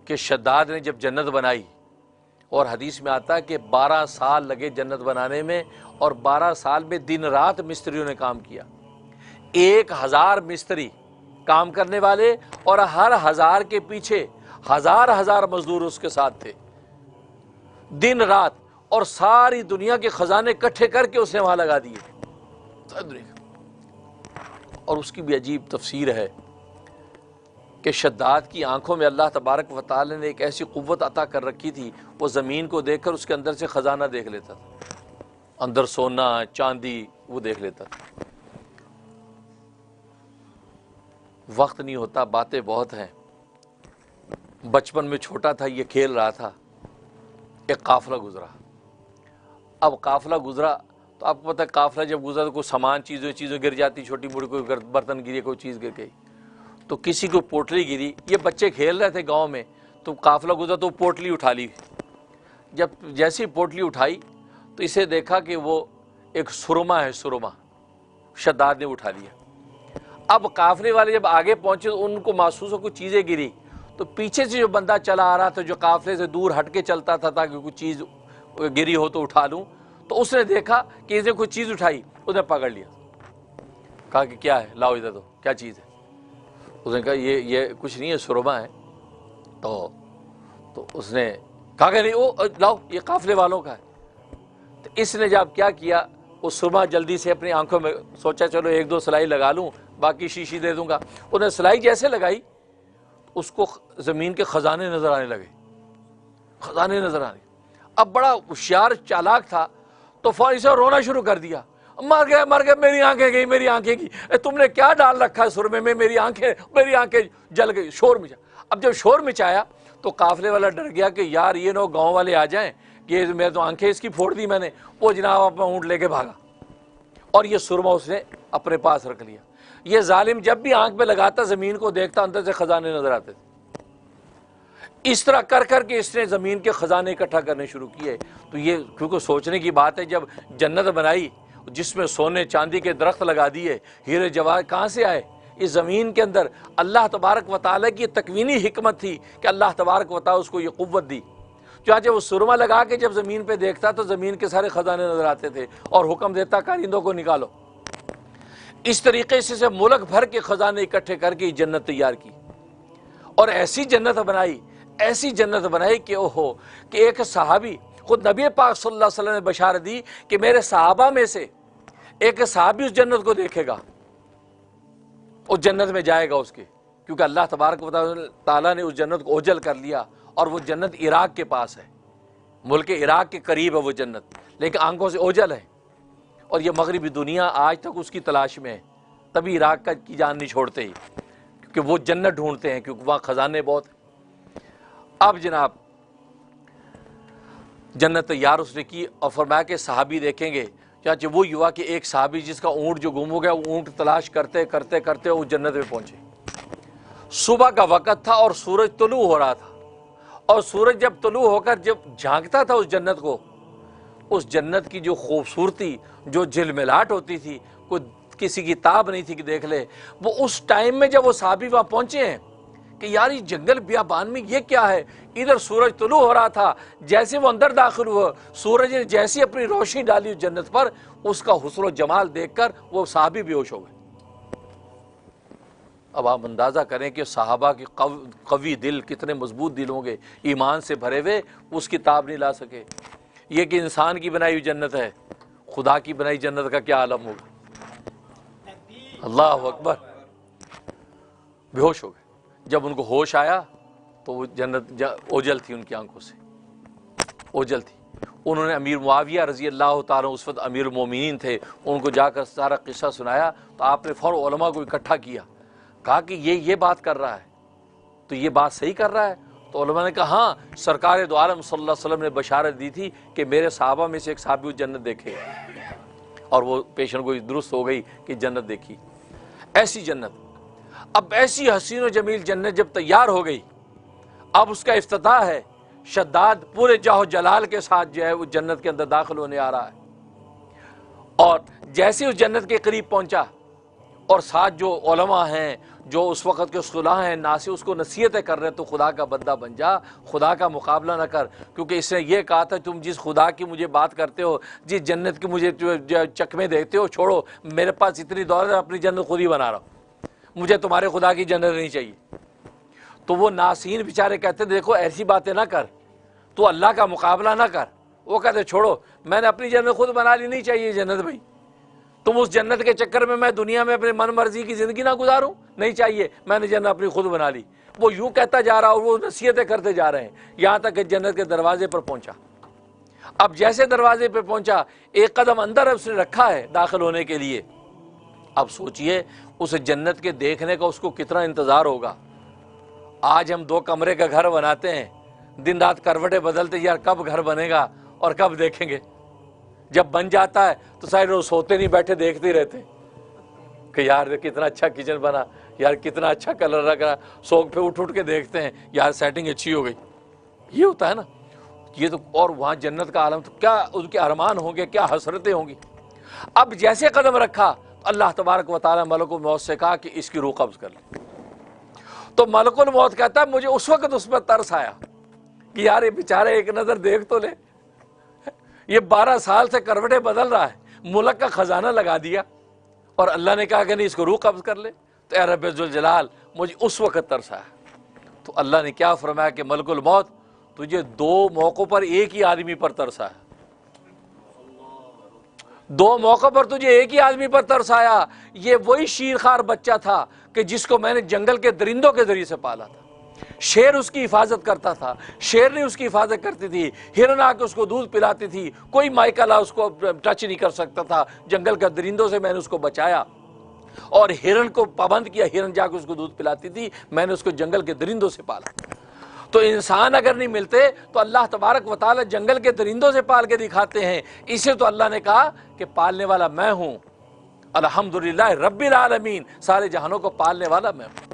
कि शद्दाद ने जब जन्नत बनाई, और हदीस में आता है कि 12 साल लगे जन्नत बनाने में, और 12 साल में दिन रात मिस्त्रियों ने काम किया। 1000 मिस्त्री काम करने वाले, और हर 1000 के पीछे हजार हजार मजदूर उसके साथ थे दिन रात, और सारी दुनिया के खजाने इकट्ठे करके उसने वहां लगा दिए। और उसकी भी अजीब तफसीर है कि शद्दाद की आंखों में अल्लाह तबारक व तआला ने एक ऐसी कुव्वत अता कर रखी थी, वो ज़मीन को देखकर उसके अंदर से ख़जाना देख लेता था, अंदर सोना चांदी वो देख लेता था। वक्त नहीं होता, बातें बहुत हैं। बचपन में छोटा था, ये खेल रहा था, एक काफिला गुजरा। अब काफिला गुजरा तो आपको पता है काफिला जब गुजरा तो कोई सामान चीज़ें गिर जाती, छोटी मोटी कोई बर्तन गिरी, कोई चीज़ गिर गई, तो किसी को पोटली गिरी। ये बच्चे खेल रहे थे गांव में, तो काफिला गुजरा तो पोटली उठा ली। जब जैसी पोटली उठाई तो इसे देखा कि वो एक सुरमा है, सुरमा शद्दाद ने उठा लिया। अब काफिले वाले जब आगे पहुंचे तो उनको महसूस हो कुछ चीज़ें गिरी, तो पीछे से जो बंदा चला आ रहा था, जो काफिले से दूर हट के चलता था ताकि कुछ चीज़ गिरी हो तो उठा लूँ, तो उसने देखा कि इसने कुछ चीज़ उठाई, उसने पकड़ लिया, कहा कि क्या है, लाओ इधर, तो क्या चीज़ है। उसने कहा ये कुछ नहीं है, सुरमा है। तो उसने कहा कि नहीं, वो लाओ, ये काफिले वालों का है। तो इसने जब क्या किया, वो सुरमा जल्दी से अपनी आंखों में सोचा चलो 1-2 सिलाई लगा लूँ, बाकी शीशी दे दूंगा। उसने सिलाई जैसे लगाई, उसको ज़मीन के ख़जाने नज़र आने लगे, ख़जाने नज़र आने। अब बड़ा होशियार चालाक था, तो फौरन से रोना शुरू कर दिया, मर गया, मेरी आंखें गई, मेरी आंखें की, तुमने क्या डाल रखा है सुरमे में, मेरी आंखें जल गई। शोर मचा। अब जब शोर मचाया तो काफिले वाला डर गया कि यार ये नो गांव वाले आ जाएं कि मैं तो आंखें इसकी फोड़ दी मैंने। वो जनाब अपना ऊँट लेके भागा, और ये सुरमा उसने अपने पास रख लिया। ये जालिम जब भी आंख में लगाता, ज़मीन को देखता, अंदर से खजाने नजर आते थे। इस तरह कर करके इसने ज़मीन के ख़जाने इकट्ठा करने शुरू किए। तो ये क्योंकि सोचने की बात है, जब जन्नत बनाई जिसमें सोने चांदी के दरख्त लगा दिए, हीरे जवाहर कहाँ से आए? इस ज़मीन के अंदर अल्लाह तबारक व तआला की तकवीनी हिकमत थी कि अल्लाह तबारक व तआला उसको ये क़ुव्वत दी। चाहे वो सुरमा लगा के जब ज़मीन पे देखता तो ज़मीन के सारे ख़जाने नज़र आते थे, और हुक्म देता कारिंदों को निकालो। इस तरीके से मुल्क भर के ख़जाने इकट्ठे करके जन्नत तैयार की, और ऐसी जन्नत बनाई कि ओहो, कि एक सहाबी, खुद नबी पाक सल्लल्लाहु अलैहि वसल्लम ने बशारत दी कि मेरे सहाबा में से एक सहाबी उस जन्नत को देखेगा, उस जन्नत में जाएगा उसके, क्योंकि अल्लाह तबारक व तआला ने उस जन्नत को ओझल कर लिया। और वो जन्नत इराक के पास है, मुल्क इराक के करीब है वो जन्नत, लेकिन आंखों से ओझल है, और ये मगरिबी दुनिया आज तक उसकी तलाश में है। तभी इराक का की जान नहीं छोड़ते ही, क्योंकि वो जन्नत ढूंढते हैं, क्योंकि वहाँ खजाने बहुत हैं। अब जनाब जन्नत तैयार उसने की, और फरमाया कि सहाबी देखेंगे। चाहे वो युवा कि एक सहाबी जिसका ऊँट जो गुम हो गया, वो ऊँट तलाश करते करते करते वो जन्नत में पहुंचे। सुबह का वक़्त था और सूरज तुलू हो रहा था, और सूरज जब तुलू होकर जब झांकता था उस जन्नत को, उस जन्नत की जो खूबसूरती, जो झिलमिलाहट होती थी, कोई किसी की ताब नहीं थी कि देख ले। वो उस टाइम में जब वो सहाबी वहाँ पहुंचे हैं कि यार ये जंगल बियाबान में ये क्या है, इधर सूरज तुलू हो रहा था, जैसे वो अंदर दाखिल हुआ, सूरज ने जैसी अपनी रोशनी डाली उस जन्नत पर, उसका हुस्न जमाल देखकर वो सहाबी बेहोश हो गए। अब आप अंदाज़ा करें कि सहाबा के कवी दिल, कितने मजबूत दिल होंगे, ईमान से भरे हुए, उसकी ताब नहीं ला सके। ये कि इंसान की बनाई हुई जन्नत है, खुदा की बनाई जन्नत का क्या आलम होगा। अल्लाह अकबर, बेहोश हो गए। जब उनको होश आया तो वो जन्नत ओझल थी, उनकी आंखों से ओझल थी। उन्होंने अमीर मुआविया रज़ी अल्लाह ताला, उस वक्त अमीर मोमिनीन थे, उनको जाकर सारा किस्सा सुनाया। तो आपने फ़ौरन उलमा को इकट्ठा किया, कहा कि ये बात कर रहा है, तो ये बात सही कर रहा है। तो उलमा ने कहा हाँ, सरकार दो आलम सल्लल्लाहु अलैहि वसल्लम ने बशारत दी थी कि मेरे सहाबा में से एक सहाबी जन्नत देखे, और वो पेशन गोई दुरुस्त हो गई कि जन्नत देखी। ऐसी जन्नत, अब ऐसी हसीन व जमील जन्नत जब तैयार हो गई, अब उसका इफ्तिताह है। शद्दाद पूरे जाहो जलाल के साथ जो है वो जन्नत के अंदर दाखिल होने आ रहा है, और जैसे उस जन्नत के करीब पहुंचा, और साथ जो उलमा हैं, जो उस वक़्त के सुलह हैं, नासी, उसको नसीहतें कर रहे हैं, तो खुदा का बंदा बन जा, खुदा का मुकाबला न कर। क्योंकि इसने ये कहा था, तुम जिस खुदा की मुझे बात करते हो, जिस जन्नत की मुझे चकमे देते हो, छोड़ो, मेरे पास इतनी दौलत है, अपनी जन्नत खुद ही बना रहा हूँ, मुझे तुम्हारे खुदा की जन्नत नहीं चाहिए। तो वो नासीन बेचारे कहते, देखो ऐसी बातें ना कर, तो अल्लाह का मुकाबला ना कर। वो कहते, छोड़ो, मैंने अपनी जन्नत खुद बना ली, नहीं चाहिए जन्नत भाई, तुम उस जन्नत के चक्कर में मैं दुनिया में अपने मन मर्जी की ज़िंदगी ना गुजारूं, नहीं चाहिए, मैंने जन्नत अपनी खुद बना ली। वो यूं कहता जा रहा और वो नसीहतें करते जा रहे हैं, यहाँ तक कि जन्नत के दरवाजे पर पहुंचा। अब जैसे दरवाजे पर पहुंचा, एक कदम अंदर उसने रखा है दाखिल होने के लिए। अब सोचिए उस जन्नत के देखने का उसको कितना इंतज़ार होगा। आज हम 2 कमरे का घर बनाते हैं, दिन रात करवटें बदलते, यार कब घर बनेगा और कब देखेंगे। जब बन जाता है तो सारे रोज सोते नहीं, बैठे देखते ही रहते कि यार कितना अच्छा किचन बना, यार कितना अच्छा कलर लग रहा, शौक पे उठ उठ के देखते हैं, यार सेटिंग अच्छी हो गई। ये होता है ना, ये तो। और वहाँ जन्नत का आलम, तो क्या उनके अरमान होंगे, क्या हसरतें होंगी। अब जैसे कदम रखा तो अल्लाह तबारक व तआला मलकुल मौत से कहा कि इसकी रूह कब्ज कर ले। तो मलकुल मौत कहता है, मुझे उस वक्त उस पर तरस आया कि यार ये बेचारे एक नज़र देख तो ले, ये 12 साल से करवटें बदल रहा है, मुल्क का खजाना लगा दिया, और अल्लाह ने कहा कि नहीं, इसको रूह कब्ज कर ले। तो ए रब्बे जुल जलाल, मुझे उस वक़्त तरस आया। तो अल्लाह ने क्या फरमाया कि मलकुल मौत, तुझे 2 मौक़ों पर एक ही आदमी पर तरस आया, 2 मौक़ों पर तुझे एक ही आदमी पर तरस आया। ये वही शीरखार बच्चा था कि जिसको मैंने जंगल के दरिंदों के जरिए से पाला था। शेर उसकी हिफाजत करता था, शेरनी उसकी हिफाजत करती थी, हिरन आके उसको दूध पिलाती थी, कोई माइकला उसको टच नहीं कर सकता था। जंगल के दरिंदों से मैंने उसको बचाया और हिरन को पाबंद किया, हिरन जाके उसको दूध पिलाती थी, मैंने उसको जंगल के दरिंदों से पाला। तो इंसान अगर नहीं मिलते तो अल्लाह तबारक व तआला जंगल के दरिंदों से पाल के दिखाते हैं। इसे तो अल्लाह ने कहा कि पालने वाला मैं हूँ, अल्हम्दुलिल्लाह रब्बिल आलमीन, सारे जहानों को पालने वाला मैं हूँ।